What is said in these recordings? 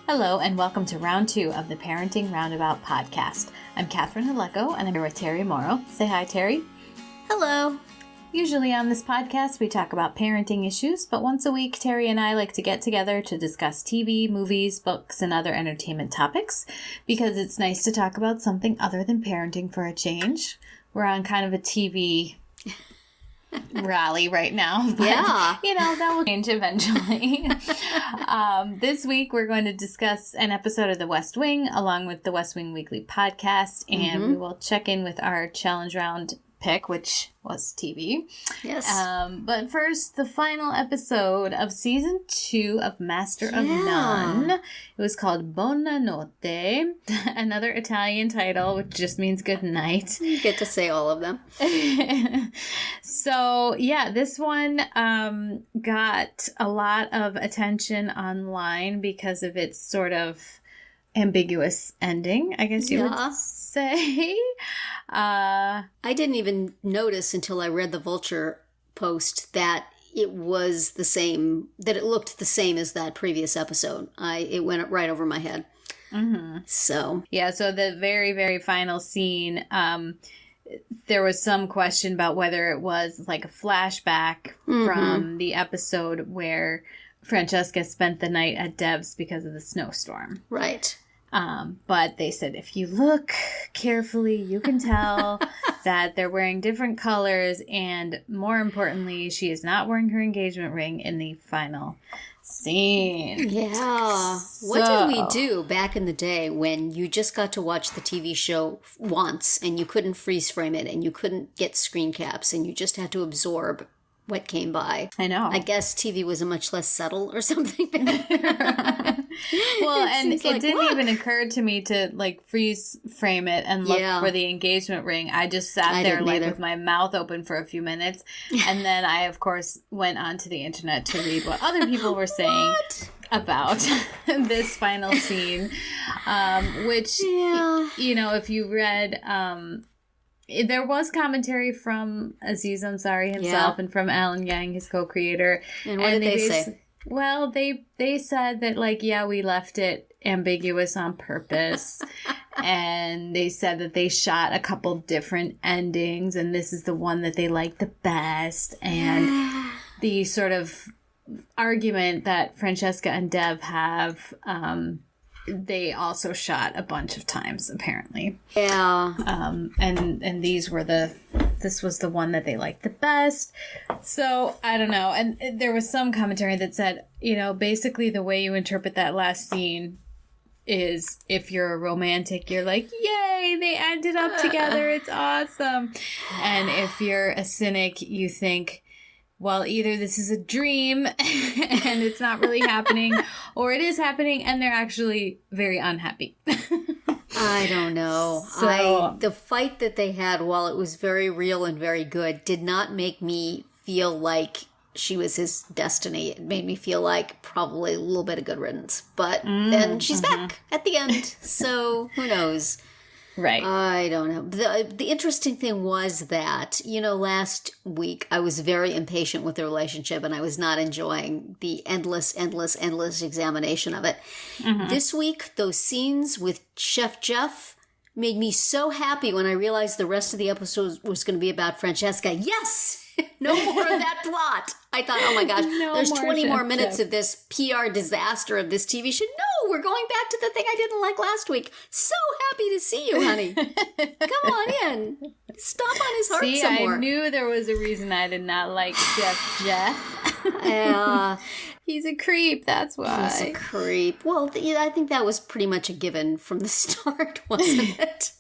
Hello, and welcome to round 2 of the Parenting Roundabout podcast. I'm Catherine Haleko, and I'm here with Terri Morrow. Say hi, Terri. Hello. Usually on this podcast, we talk about parenting issues, but once a week, Terri and I like to get together to discuss TV, movies, books, and other entertainment topics, because it's nice to talk about something other than parenting for a change. We're on kind of a TV rally right now. But, yeah. That will change eventually. This week, we're going to discuss an episode of The West Wing, along with the West Wing Weekly podcast, and we will check in with our challenge round pick, which was TV. Yes. But first, the final episode of season 2 of Master of None. It was called Buona Notte, another Italian title, which just means good night. You get to say all of them. So, yeah, this one got a lot of attention online because of its sort of ambiguous ending, I guess you would say. I didn't even notice until I read the Vulture post that it was the same, that it looked the same as that previous episode. It went right over my head. Mm-hmm. So. Yeah, so the very, very final scene, there was some question about whether it was like a flashback from the episode where Francesca spent the night at Dev's because of the snowstorm. Right. But they said if you look carefully, you can tell that they're wearing different colors, and more importantly, she is not wearing her engagement ring in the final scene. Yeah. What did we do back in the day when you just got to watch the TV show once and you couldn't freeze frame it and you couldn't get screen caps and you just had to absorb what came by? I know. I guess TV was a much less subtle or something. Well, and it didn't even occur to me to freeze frame it and look for the engagement ring. I just sat there with my mouth open for a few minutes. And then I, of course, went onto the internet to read what other people were saying about this final scene. Which, if you read... there was commentary from Aziz Ansari himself and from Alan Yang, his co-creator. And what did they say? Well, they said that, we left it ambiguous on purpose. And they said that they shot a couple different endings, and this is the one that they liked the best. And the sort of argument that Francesca and Dev have... they also shot a bunch of times, apparently. Yeah. And this was the one that they liked the best. So, I don't know. And there was some commentary that said, basically the way you interpret that last scene is if you're a romantic, you're like, yay, they ended up together. It's awesome. And if you're a cynic, you think, well, either this is a dream and it's not really happening, or it is happening and they're actually very unhappy. I don't know. The fight that they had, while it was very real and very good, did not make me feel like she was his destiny. It made me feel like probably a little bit of good riddance. But then she's back at the end, so who knows? Right. I don't know. The interesting thing was that, last week I was very impatient with the relationship and I was not enjoying the endless examination of it. Mm-hmm. This week, those scenes with Chef Jeff made me so happy when I realized the rest of the episode was going to be about Francesca. Yes! No more of that plot. I thought, oh my gosh, there's 20 more minutes of this PR disaster of this TV show. No, we're going back to the thing I didn't like last week. So happy to see you, honey. Come on in. Stomp on his heart some more. I knew there was a reason I did not like Jeff. He's a creep, that's why. He's a creep. Well, I think that was pretty much a given from the start, wasn't it?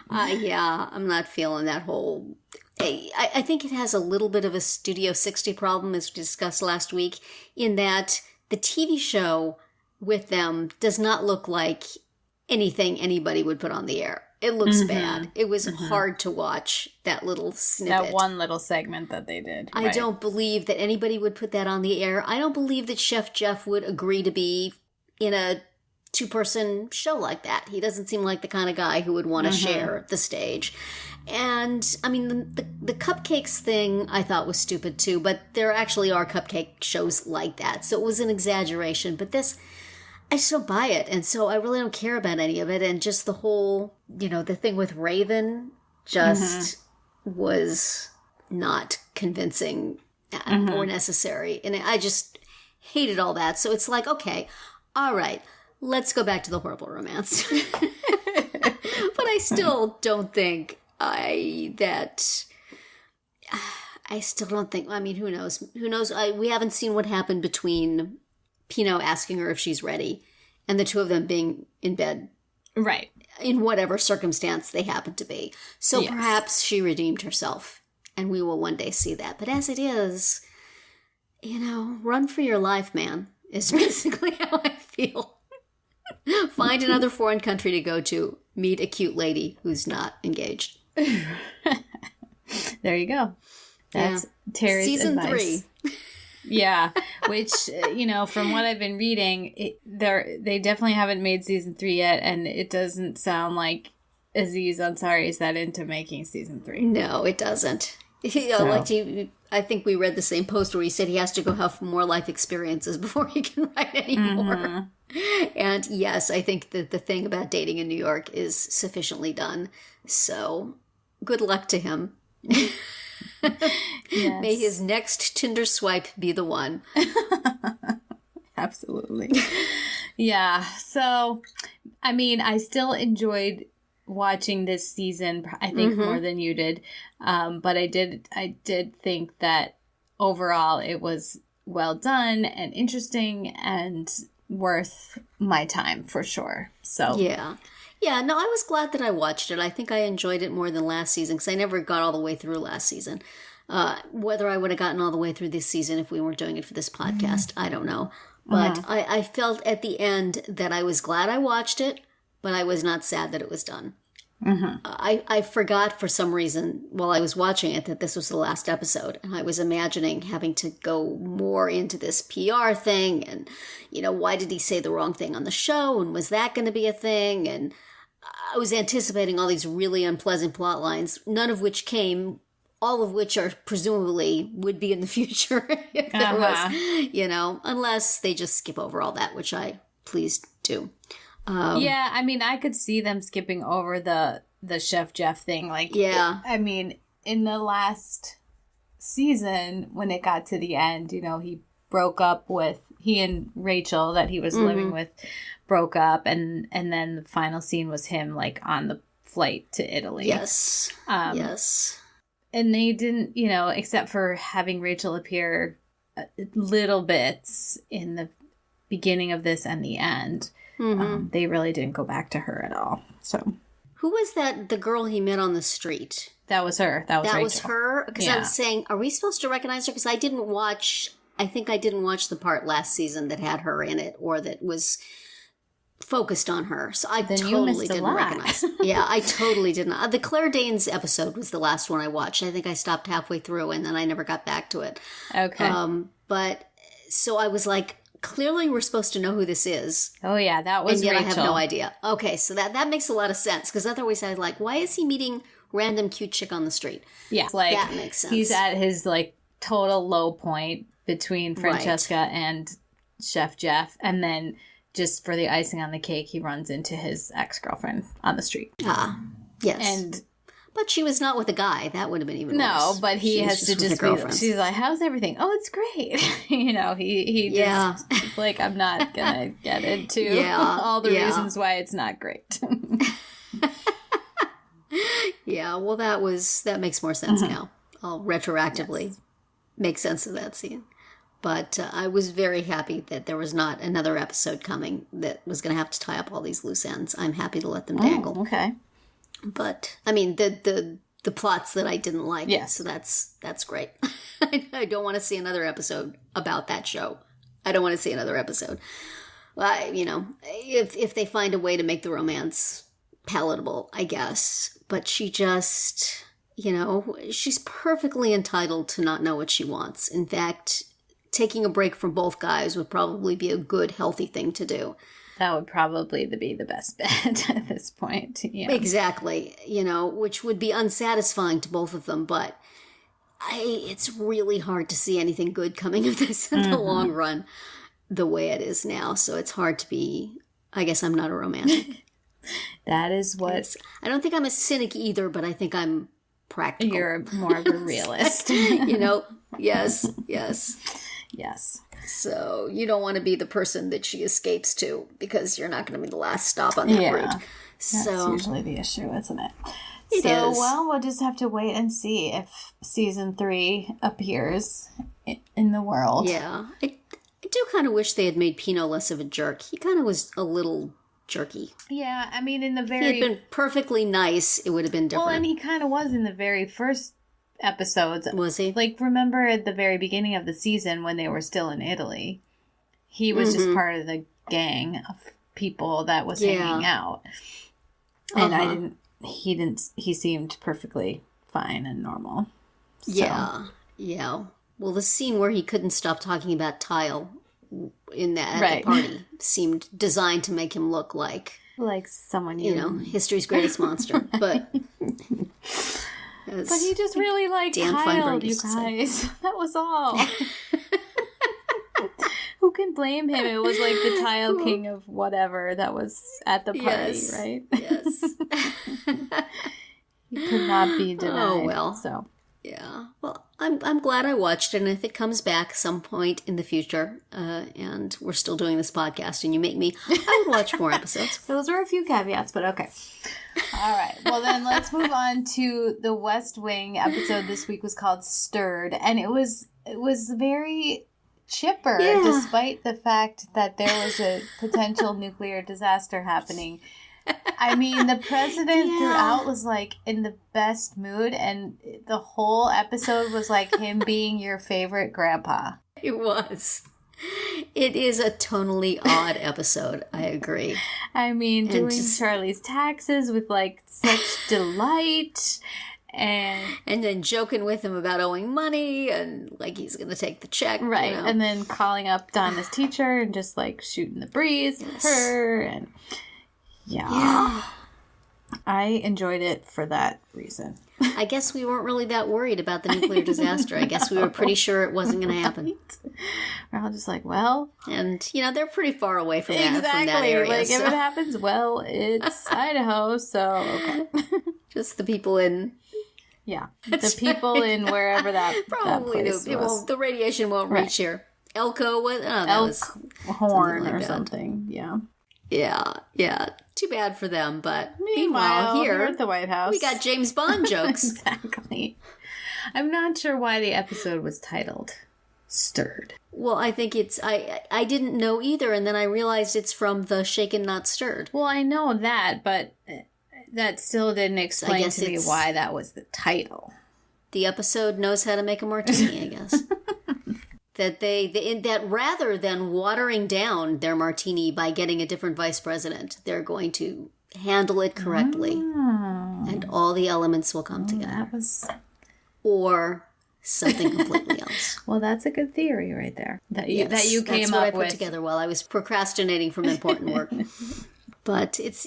I'm not feeling that whole... I think it has a little bit of a Studio 60 problem, as we discussed last week, in that the TV show with them does not look like anything anybody would put on the air. It looks bad. It was hard to watch that little snippet. That one little segment that they did. I don't believe that anybody would put that on the air. I don't believe that Chef Jeff would agree to be in a two-person show like that. He doesn't seem like the kind of guy who would want to share the stage. And, I mean, the cupcakes thing I thought was stupid too, but there actually are cupcake shows like that, so it was an exaggeration. But this, I just don't buy it. And so I really don't care about any of it. And just the whole, the thing with Raven just was not convincing or necessary. And I just hated all that. So it's like, okay, all right, let's go back to the horrible romance. But I still don't think I still don't think, I mean, who knows? Who knows? We haven't seen what happened between Pinot asking her if she's ready and the two of them being in bed. Right. In whatever circumstance they happen to be. So yes. Perhaps she redeemed herself and we will one day see that. But as it is, run for your life, man, is basically how I feel. Find another foreign country to go to. Meet a cute lady who's not engaged. There you go. That's Terri's Season advice. 3. Yeah, which, from what I've been reading, they definitely haven't made season 3 yet, and it doesn't sound like Aziz Ansari is that into making season 3. No, it doesn't. I think we read the same post where he said he has to go have more life experiences before he can write anymore. And yes, I think that the thing about dating in New York is sufficiently done. So good luck to him. Yes. May his next Tinder swipe be the one. Absolutely. Yeah. So, I mean, I still enjoyed watching this season, I think more than you did. But I did think that overall it was well done and interesting and worth my time for sure. So yeah, no, I was glad that I watched it. I think I enjoyed it more than last season because I never got all the way through last season. Whether I would have gotten all the way through this season if we weren't doing it for this podcast, I don't know. But I felt at the end that I was glad I watched it, but I was not sad that it was done. I forgot for some reason while I was watching it that this was the last episode, and I was imagining having to go more into this PR thing and, why did he say the wrong thing on the show, and was that going to be a thing? And I was anticipating all these really unpleasant plot lines, none of which came, all of which are presumably would be in the future if there was, unless they just skip over all that, which I please do. Yeah, I mean, I could see them skipping over the Chef Jeff thing. Like, I mean, in the last season, when it got to the end, he broke up with, he and Rachel that he was living with broke up, and then the final scene was him, like, on the flight to Italy. Yes. Yes. And they didn't, except for having Rachel appear little bits in the beginning of this and the end. They really didn't go back to her at all. So, who was that? The girl he met on the street? That was her. That was that Rachel. Was her. Because I was saying, are we supposed to recognize her? Because I didn't watch. I think I didn't watch the part last season that had her in it, or that was focused on her. So I totally didn't recognize. Yeah, I totally didn't. The Claire Danes episode was the last one I watched. I think I stopped halfway through, and then I never got back to it. Okay. But so I was like, clearly we're supposed to know who this is. Oh, yeah, that was Rachel. And yet Rachel. I have no idea. Okay, so that makes a lot of sense, because otherwise I was like, why is he meeting random cute chick on the street? Yeah, like, that makes sense. He's at his, like, total low point between Francesca and Chef Jeff, and then just for the icing on the cake, he runs into his ex-girlfriend on the street. Ah, yes. But she was not with a guy. That would have been even worse. No, but he has to just be. She's like, "How's everything? Oh, it's great." He just like, I'm not gonna get into all the reasons why it's not great. Yeah, well, that makes more sense now. I'll retroactively make sense of that scene. But I was very happy that there was not another episode coming that was going to have to tie up all these loose ends. I'm happy to let them dangle. Okay. But I mean, the plots that I didn't like. Yes. So that's great. I don't want to see another episode about that show. I don't want to see another episode. If they find a way to make the romance palatable, I guess. But she just, she's perfectly entitled to not know what she wants. In fact, taking a break from both guys would probably be a good, healthy thing to do. That would probably be the best bet at this point. Yeah. Exactly. Which would be unsatisfying to both of them. But it's really hard to see anything good coming of this in the long run. the way it is now. So it's hard to be, I guess I'm not a romantic. That is what... I don't think I'm a cynic either, but I think I'm practical. You're more of a realist. Yes. Yes. So you don't want to be the person that she escapes to because you're not going to be the last stop on that route. That's usually the issue, isn't it? It is. Well, we'll just have to wait and see if season 3 appears in the world. Yeah. I do kind of wish they had made Pino less of a jerk. He kind of was a little jerky. Yeah, I mean, in the very... If he had been perfectly nice, it would have been different. Well, and he kind of was in the very first episodes. Was he? Like, remember at the very beginning of the season when they were still in Italy? He was just part of the gang of people that was hanging out. And he seemed perfectly fine and normal. So. Yeah. Well, the scene where he couldn't stop talking about tile in that at the party seemed designed to make him look like someone history's greatest monster. But he just really liked tile, you guys. That was all. Who can blame him? It was like the tile king of whatever that was at the party, right? Yes. He could not be denied. Oh, well. So. Yeah. Well, I'm glad I watched it, and if it comes back some point in the future, and we're still doing this podcast, and you make me, I would watch more episodes. Those were a few caveats, but okay. All right. Well, then let's move on to the West Wing episode. This week was called Stirred, and it was very chipper, despite the fact that there was a potential nuclear disaster happening. I mean, the president throughout was like in the best mood, and the whole episode was like him being your favorite grandpa. It was. It is a tonally odd episode. I agree. I mean, doing Charlie's taxes with like such delight. And then joking with him about owing money and like he's going to take the check. Right. And then calling up Donna's teacher and just like shooting the breeze with her. And yeah. I enjoyed it for that reason. I guess we weren't really that worried about the nuclear disaster. I guess we were pretty sure it wasn't going to happen. We're all just like, well. And, they're pretty far away from that, from that area. Like, if it happens, well, it's Idaho, so okay. Just the people in... Yeah, the people in wherever that probably that place was. The radiation won't reach here. Elko was Elkhorn or something. Yeah. Too bad for them, but meanwhile here at the White House, we got James Bond jokes. Exactly. I'm not sure why the episode was titled "Stirred." Well, I think it's I didn't know either, and then I realized it's from the Shaken Not Stirred. Well, I know that, but. That still didn't explain to me why that was the title. The episode knows how to make a martini, I guess. that rather than watering down their martini by getting a different vice president, they're going to handle it correctly, and all the elements will come together. Or something completely else. Well, that's a good theory right there that you came that's up with. That's what I put together while I was procrastinating from important work. But it's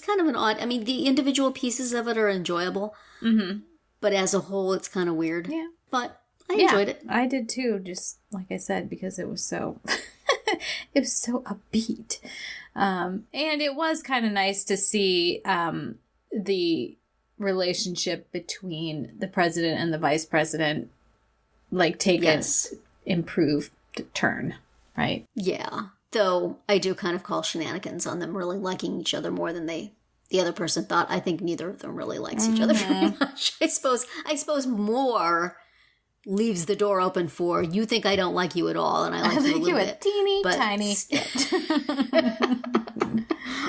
kind of an odd... I mean, the individual pieces of it are enjoyable. Mm-hmm. But as a whole, it's kind of weird. Yeah. But I enjoyed it. I did too, just like I said, because it was so... it was so upbeat. And it was kind of nice to see the relationship between the president and the vice president take an improved turn, right? Yeah. Though I do kind of call shenanigans on them really liking each other more than the other person thought. I think neither of them really likes each other very much. I suppose more leaves the door open for you think I don't like you at all, and I like you a little bit. Teeny tiny.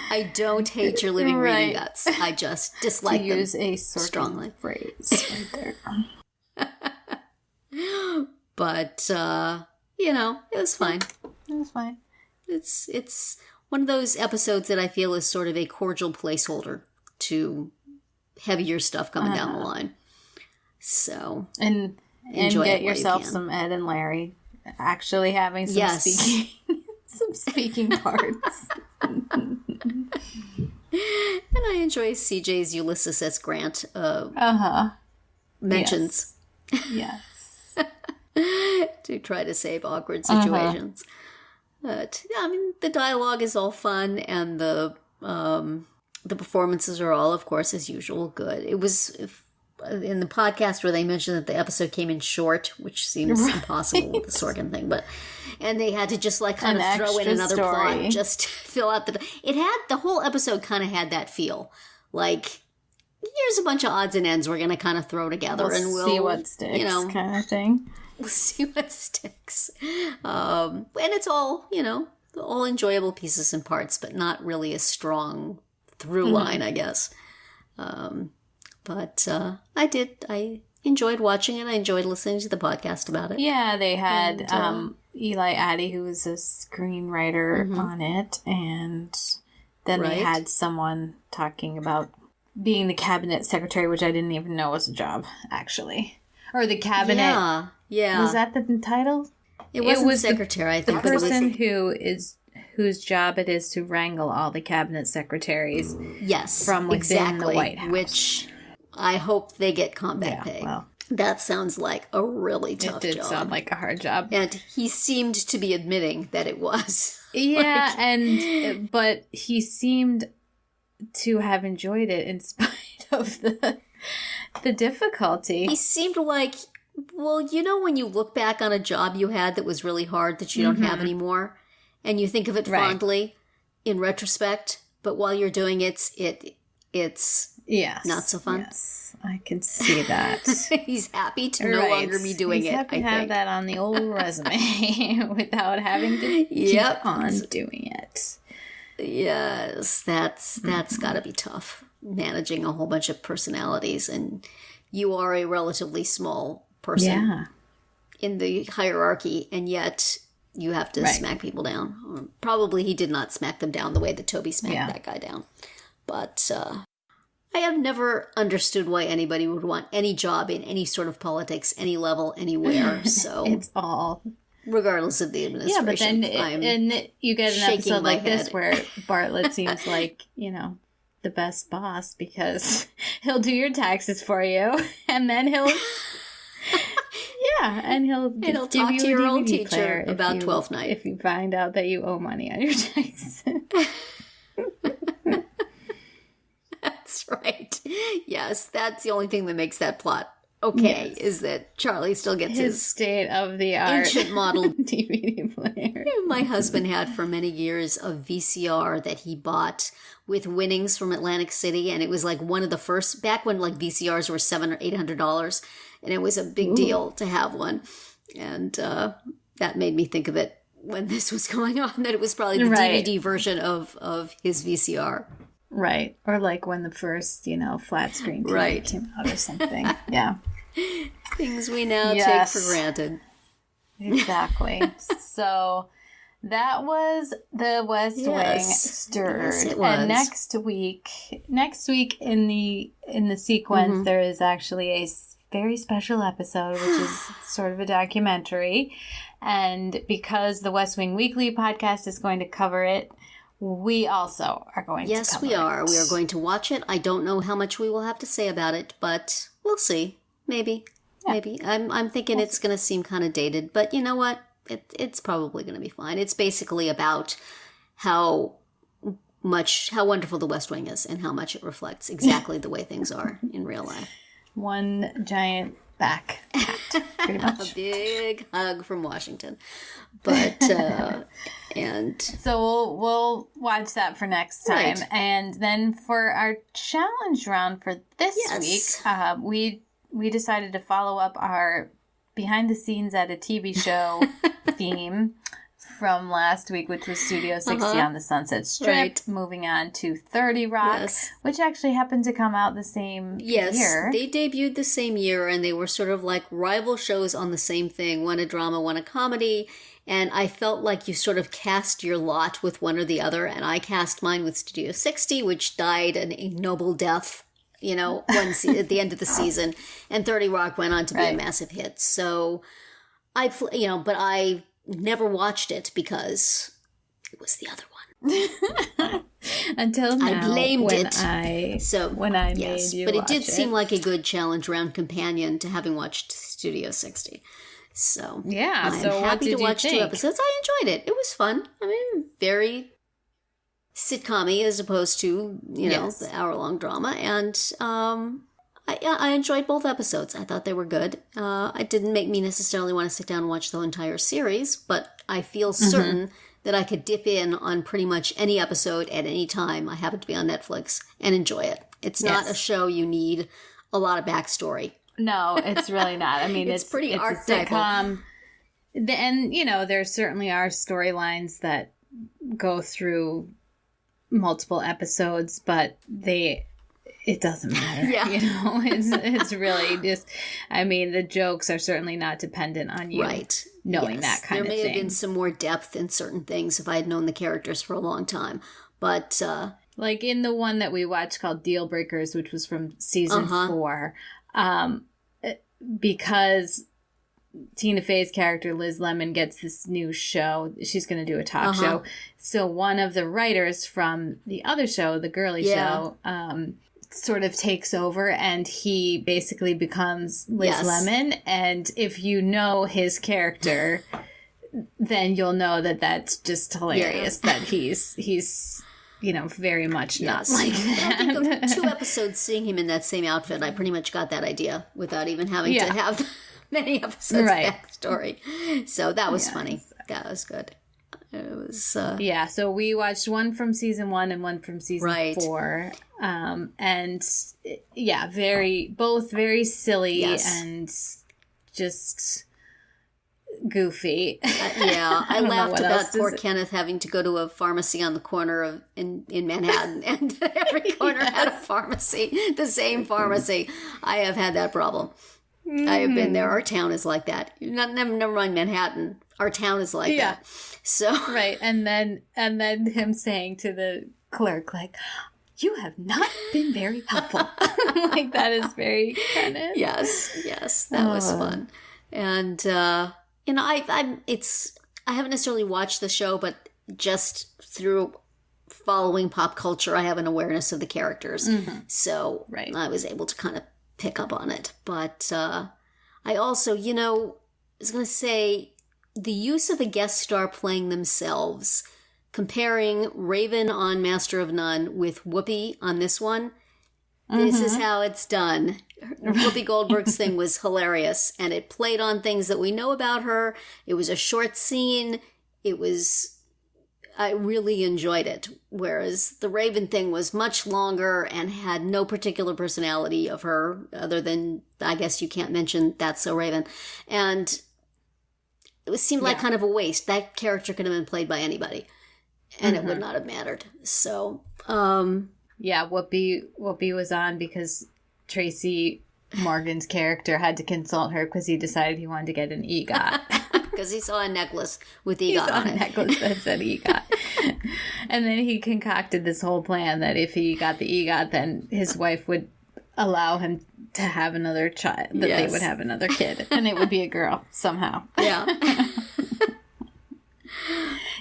I don't hate your living reading guts. I just dislike them use a strongly phrase right there. But it was fine. It was fine. It's one of those episodes that I feel is sort of a cordial placeholder to heavier stuff coming down the line. So and get yourself some Ed and Larry actually having some speaking parts. And I enjoy CJ's Ulysses S. Grant mentions. Yes. To try to save awkward situations. But I mean, the dialogue is all fun, and the performances are all, of course, as usual, good. It was in the podcast where they mentioned that the episode came in short, which seems impossible with the Sorkin thing, and they had to just like kind of throw in another plot just to fill out the whole episode kind of had that feel. Like, here's a bunch of odds and ends we're going to kind of throw together, and we'll see what sticks, kind of thing. We'll see what sticks. And it's all, all enjoyable pieces and parts, but not really a strong through line, I guess. But I enjoyed watching it. I enjoyed listening to the podcast about it. Yeah, they had Eli Addy, who was a screenwriter on it, and then they had someone talking about being the cabinet secretary, which I didn't even know was a job, actually. Or the cabinet. Yeah. Was that the title? It was secretary, I think. The person whose job it is to wrangle all the cabinet secretaries from within the White House. Which I hope they get combat pay. Well, that sounds like a really tough job. It did sound like a hard job. And he seemed to be admitting that it was. Yeah, but he seemed to have enjoyed it in spite of the difficulty. He seemed like, well, when you look back on a job you had that was really hard that you don't have anymore, and you think of it fondly in retrospect, but while you're doing it, it's not so fun. Yes, I can see that. He's happy to no longer be doing He's it. happy to have that on the old resume without having to keep on doing it. Yes, that's got to be tough, managing a whole bunch of personalities, and you are a relatively small person in the hierarchy, and yet you have to smack people down. Probably he did not smack them down the way that Toby smacked that guy down. But I have never understood why anybody would want any job in any sort of politics, any level, anywhere. So it's all... regardless of the administration. Yeah, but then you get an episode like this where Bartlett seems like, the best boss because he'll do your taxes for you, and then he'll give talk you to your old DVD teacher about 12th Night if you find out that you owe money on your taxes. That's right. Yes, that's the only thing that makes that plot okay, is that Charlie still gets his state-of-the-art ancient model DVD player. My husband had for many years a VCR that he bought with winnings from Atlantic City, and it was like one of the first, back when like VCRs were $700 or $800, and it was a big deal to have one. And that made me think of it when this was going on, that it was probably the DVD version of his VCR. Right. Or like when the first, flat screen TV came out or something. Yeah. Things we now take for granted. Exactly. So that was the West Wing Stirred. Yes, it was. And next week in the sequence, there is actually a very special episode, which is sort of a documentary. And because the West Wing Weekly podcast is going to cover it, we also are going to cover it. Yes, we are. We are going to watch it. I don't know how much we will have to say about it, but we'll see. Maybe. Yeah. Maybe. I'm thinking it's going to seem kind of dated, but you know what? It's probably going to be fine. It's basically about how wonderful the West Wing is and how much it reflects exactly the way things are in real life. One giant back hat, pretty much. A big hug from Washington. But, and... So we'll watch that for next time. Right. And then for our challenge round for this week, we decided to follow up our behind the scenes at a TV show theme from last week, which was Studio 60 on the Sunset Strip. Right. Moving on to 30 Rock, which actually happened to come out the same year. Yes, they debuted the same year, and they were sort of like rival shows on the same thing. One a drama, one a comedy. And I felt like you sort of cast your lot with one or the other, and I cast mine with Studio 60, which died an ignoble death, at the end of the season. And 30 Rock went on to be a massive hit. So but I never watched it because it was the other one. Until now, I blamed it. When I made you but watch it did seem like a good challenge round companion to having watched Studio 60. So yeah, I'm happy to watch 2 episodes. I enjoyed it. It was fun. I mean, very sitcom-y as opposed to, the hour-long drama. And I enjoyed both episodes. I thought they were good. It didn't make me necessarily want to sit down and watch the entire series, but I feel certain that I could dip in on pretty much any episode at any time I happen to be on Netflix and enjoy it. It's not a show you need a lot of backstory. No, it's really not. I mean, it's pretty it's archetypal. A sitcom. And, there certainly are storylines that go through multiple episodes, but it doesn't matter. Yeah. It's really just, I mean, the jokes are certainly not dependent on you knowing that kind of thing. There may have been some more depth in certain things if I had known the characters for a long time. But, like in the one that we watched called Deal Breakers, which was from season 4, because Tina Fey's character, Liz Lemon, gets this new show. She's going to do a talk show. So one of the writers from the other show, the girly show, sort of takes over, and he basically becomes Liz Lemon. And if you know his character, then you'll know that that's just hilarious, that he's very much not like that. I think of 2 episodes seeing him in that same outfit, I pretty much got that idea without even having to have many episodes backstory. So that was funny. That was good. It was so we watched one from season 1 and one from season 4. And both very silly and just goofy. I laughed about poor Kenneth having to go to a pharmacy on the corner in Manhattan, and every corner had a pharmacy, the same pharmacy. I have had that problem. I have been there. Our town is like that. Never mind Manhattan. Our town is like that. So and then him saying to the clerk, like, "You have not been very helpful." Like, that is very Kenneth. Yes, that was fun. And I haven't necessarily watched the show, but just through following pop culture, I have an awareness of the characters. So I was able to kind of pick up on it. But I also, was going to say, the use of a guest star playing themselves, comparing Raven on Master of None with Whoopi on this one, this is how it's done. Whoopi Goldberg's thing was hilarious, and it played on things that we know about her. It was a short scene. I really enjoyed it, whereas the Raven thing was much longer and had no particular personality of her, other than, I guess you can't mention That's So Raven. And it seemed like kind of a waste. That character could have been played by anybody, and it would not have mattered. So, Whoopi was on because Tracy Morgan's character had to consult her because he decided he wanted to get an EGOT. Because he saw a necklace with EGOT on it. He saw a necklace that said EGOT. And then he concocted this whole plan that if he got the EGOT, then his wife would allow him to have another child, that they would have another kid, and it would be a girl somehow.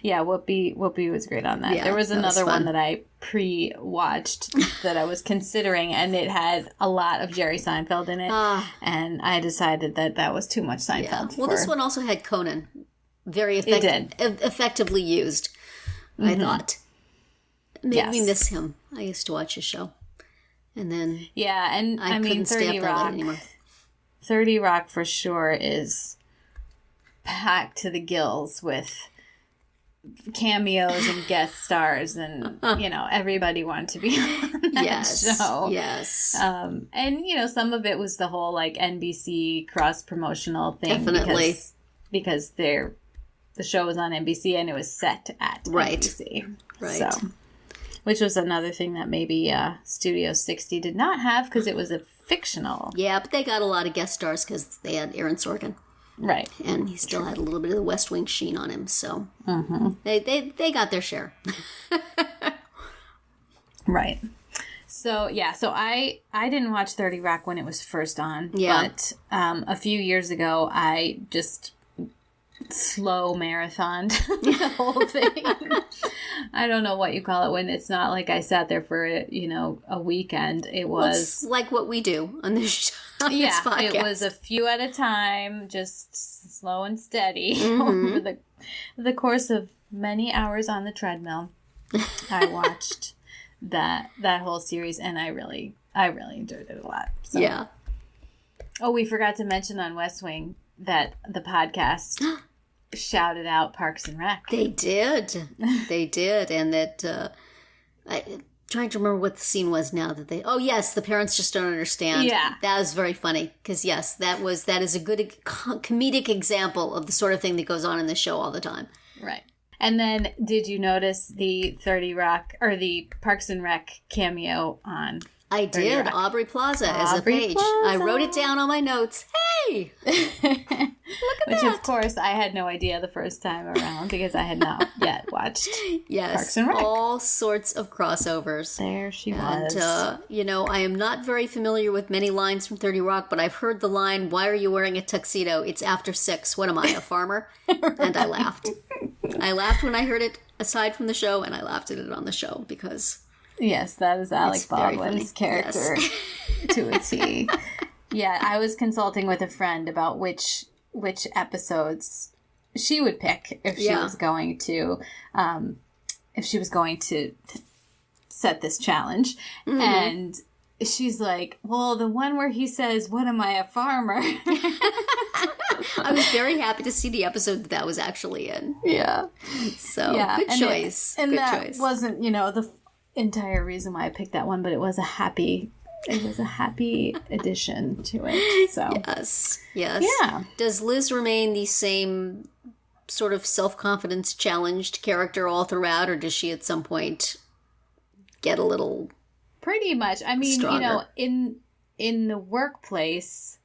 Whoopi was great on that. There was another one that I pre-watched that I was considering, and it had a lot of Jerry Seinfeld in it, and I decided that was too much Seinfeld. Well, this one also had Conan, very effectively used, I thought. Made me miss him. I used to watch his show. And then I mean, 30 Rock. 30 Rock for sure is packed to the gills with cameos and guest stars, and everybody wanted to be on that show. And some of it was the whole like NBC cross promotional thing. Definitely, because the show was on NBC and it was set at NBC. So, which was another thing that maybe Studio 60 did not have because it was a fictional. Yeah, but they got a lot of guest stars because they had Aaron Sorkin. Right. And he still had a little bit of the West Wing sheen on him, so they got their share. Right. So, I didn't watch 30 Rock when it was first on, but a few years ago, I just slow marathoned the whole thing. I don't know what you call it when it's not like I sat there for a weekend. It was like what we do on this show. on this podcast. It was a few at a time, just slow and steady over the course of many hours on the treadmill. I watched that whole series, and I really enjoyed it a lot. So. Yeah. Oh, we forgot to mention on West Wing that the podcast shouted out Parks and Rec. They did. They did. And that, I'm trying to remember what the scene was now that they, oh yes, the parents just don't understand. Yeah. That was very funny. Because yes, that is a good comedic example of the sort of thing that goes on in the show all the time. Right. And then did you notice the 30 Rock, or the Parks and Rec cameo on I did. Aubrey Plaza as a page. Plaza. I wrote it down on my notes. Hey! Look at that. Which, of course, I had no idea the first time around because I had not yet watched Parks and Rec. All sorts of crossovers. There she was. And, I am not very familiar with many lines from 30 Rock, but I've heard the line, "Why are you wearing a tuxedo? It's after 6. What am I, a farmer?" And I laughed. I laughed when I heard it aside from the show, and I laughed at it on the show because... Yes, that is Alec Baldwin's character to a T. Yeah, I was consulting with a friend about which episodes she would pick if she was going to set this challenge. Mm-hmm. And she's like, well, the one where he says, "What am I, a farmer?" I was very happy to see the episode that was actually in. Yeah. So, good choice. Good choice. Wasn't, the entire reason why I picked that one, but it was a happy addition to it. So yes. Yeah. Does Liz remain the same sort of self-confidence challenged character all throughout, or does she at some point get a little pretty much? I mean, stronger? In the workplace,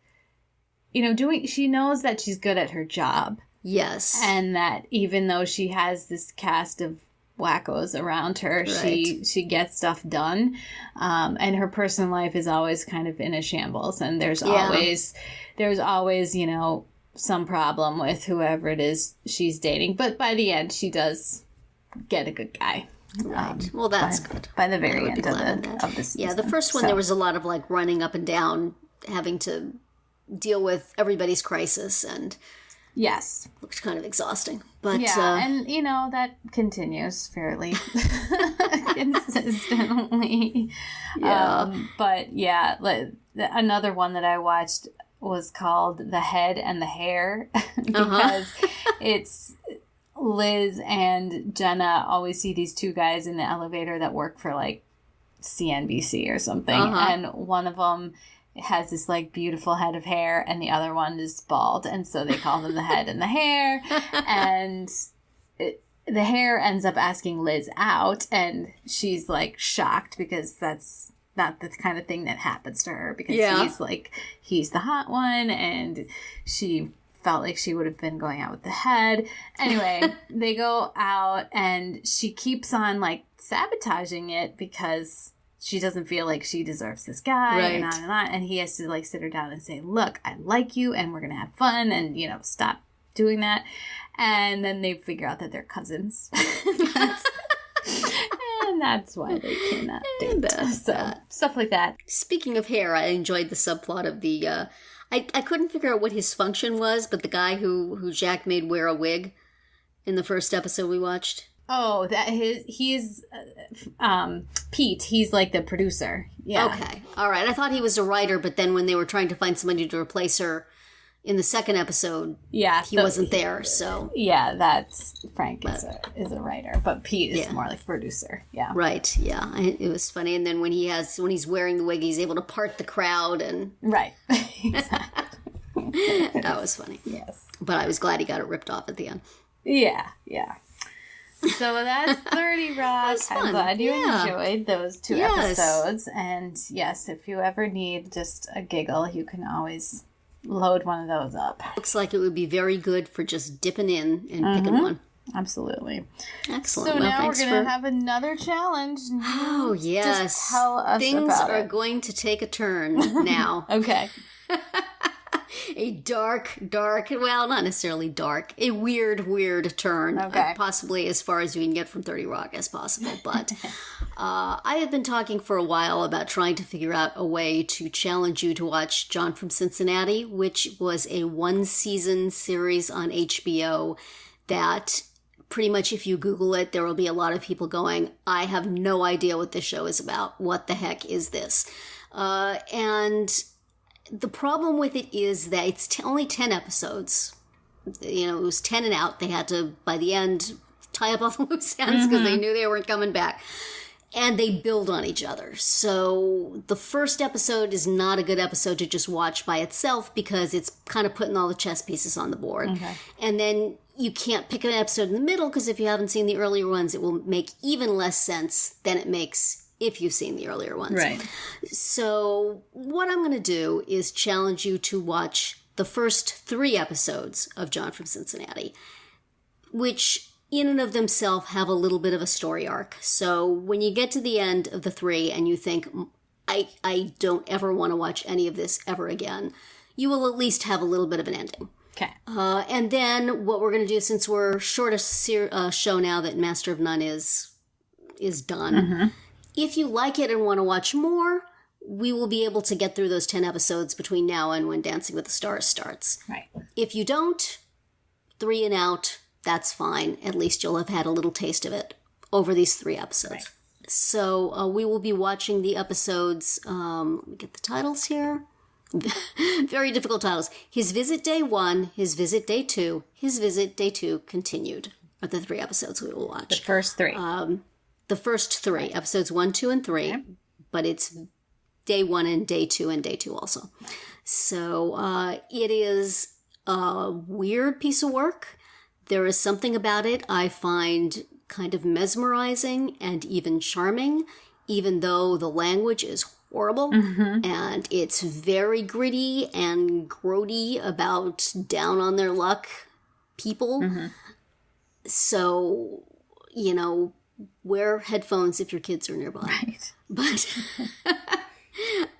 she knows that she's good at her job. Yes. And that even though she has this cast of wackos around her, right. she gets stuff done, and her personal life is always kind of in a shambles, and there's always some problem with whoever it is she's dating, but by the end she does get a good guy. Right. Well, that's good. By the very end of the season. Yeah, the first one there was a lot of running up and down, having to deal with everybody's crisis, and yes, looked kind of exhausting. But and that continues fairly consistently. Yeah. But yeah, another one that I watched was called The Head and the Hair because it's Liz and Jenna always see these two guys in the elevator that work for CNBC or something, and one of them has this beautiful head of hair and the other one is bald, and so they call them the head and the hair. And the hair ends up asking Liz out, and she's shocked because that's not the kind of thing that happens to her, because he's the hot one, and she felt like she would have been going out with the head. Anyway, they go out and she keeps on sabotaging it because she doesn't feel like she deserves this guy, right. and on and on. And he has to sit her down and say, "Look, I like you, and we're going to have fun, and, stop doing that." And then they figure out that they're cousins. And that's why they cannot date. So, stuff like that. Speaking of hair, I enjoyed the subplot of the... I couldn't figure out what his function was, but the guy who Jack made wear a wig in the first episode we watched... Oh, he's Pete. He's the producer. Yeah. Okay. All right. I thought he was a writer, but then when they were trying to find somebody to replace her in the second episode, he wasn't there. So that's Frank is a writer, but Pete is more producer. Yeah. Right. Yeah. It was funny. And then when he's wearing the wig, he's able to part the crowd and right. Exactly. That was funny. Yes. But I was glad he got it ripped off at the end. Yeah. Yeah. So that's 30 Rock. I'm glad you enjoyed those two episodes. And yes, if you ever need just a giggle, you can always load one of those up. Looks like it would be very good for just dipping in and picking one. Absolutely. Excellent. So now we're going to have another challenge. Oh, yes. Just tell us Things about are it. going to take a turn now. Okay. a dark, well, not necessarily dark, a weird turn. Okay. Possibly as far as you can get from 30 Rock as possible. But I have been talking for a while about trying to figure out a way to challenge you to watch John from Cincinnati, which was a one-season series on HBO that pretty much if you Google it, there will be a lot of people going, I have no idea what this show is about. What the heck is this? And the problem with it is that it's only 10 episodes. You know, it was 10 and out. They had to, by the end, tie up all the loose ends because they knew they weren't coming back. And they build on each other. So the first episode is not a good episode to just watch by itself because it's kind of putting all the chess pieces on the board. Okay. And then you can't pick an episode in the middle because if you haven't seen the earlier ones, it will make even less sense than it makes if you've seen the earlier ones. Right. So what I'm going to do is challenge you to watch the first 3 episodes of John from Cincinnati, which in and of themselves have a little bit of a story arc. So when you get to the end of the 3 and you think, I don't ever want to watch any of this ever again, you will at least have a little bit of an ending. Okay. And then what we're going to do, since we're short a show now that Master of None is done, if you like it and want to watch more, we will be able to get through those 10 episodes between now and when Dancing with the Stars starts. Right. If you don't, 3 and out, that's fine. At least you'll have had a little taste of it over these 3 episodes. Right. So we will be watching the episodes. Let me get the titles here. Very difficult titles. His Visit Day 1, His Visit Day 2, His Visit Day 2 Continued are the 3 episodes we will watch. The first 3. The first 3, episodes 1, 2, and 3. Okay. But it's Day 1 and Day 2 and Day 2 also. So it is a weird piece of work. There is something about it I find kind of mesmerizing and even charming, even though the language is horrible, and it's very gritty and grody about down on their luck people. So, you know, wear headphones if your kids are nearby. Right. But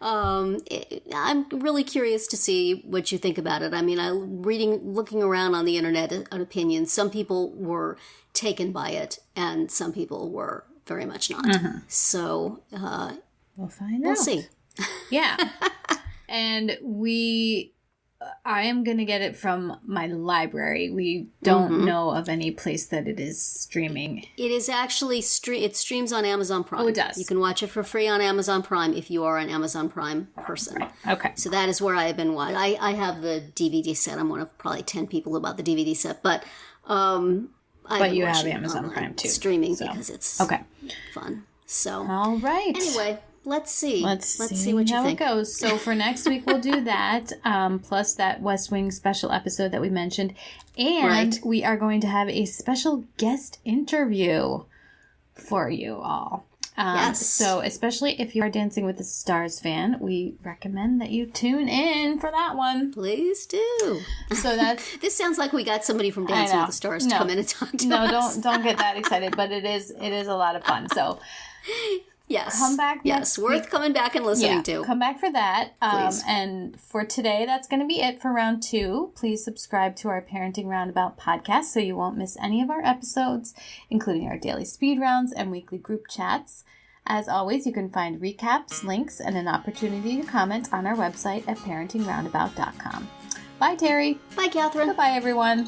I'm really curious to see what you think about it. I mean, looking around on the internet at opinions, some people were taken by it, and some people were very much not. So, we'll find out. We'll see. Yeah. And I am going to get it from my library. We don't know of any place that it is streaming. It is actually, it streams on Amazon Prime. Oh, it does? You can watch it for free on Amazon Prime if you are an Amazon Prime person. Right. Okay. So that is where I have been watching. I have the DVD set. I'm one of probably 10 people who bought the DVD set. But you have Amazon Prime too. Streaming because it's fun. So all right. Anyway, let's see. Let's see what you how think. it goes. So for next week, we'll do that, plus that West Wing special episode that we mentioned. And we are going to have a special guest interview for you all. Yes. So especially if you are Dancing with the Stars fan, we recommend that you tune in for that one. Please do. So that's this sounds like we got somebody from Dancing with the Stars to come in and talk to us. No, don't get that excited, but it is a lot of fun. So yes, come back. Yes, worth coming back and listening to. Come back for that. Please. And for today, that's going to be it for round 2. Please subscribe to our Parenting Roundabout podcast so you won't miss any of our episodes, including our daily speed rounds and weekly group chats. As always, you can find recaps, links, and an opportunity to comment on our website at parentingroundabout.com. Bye, Terri. Bye, Catherine. Goodbye, everyone.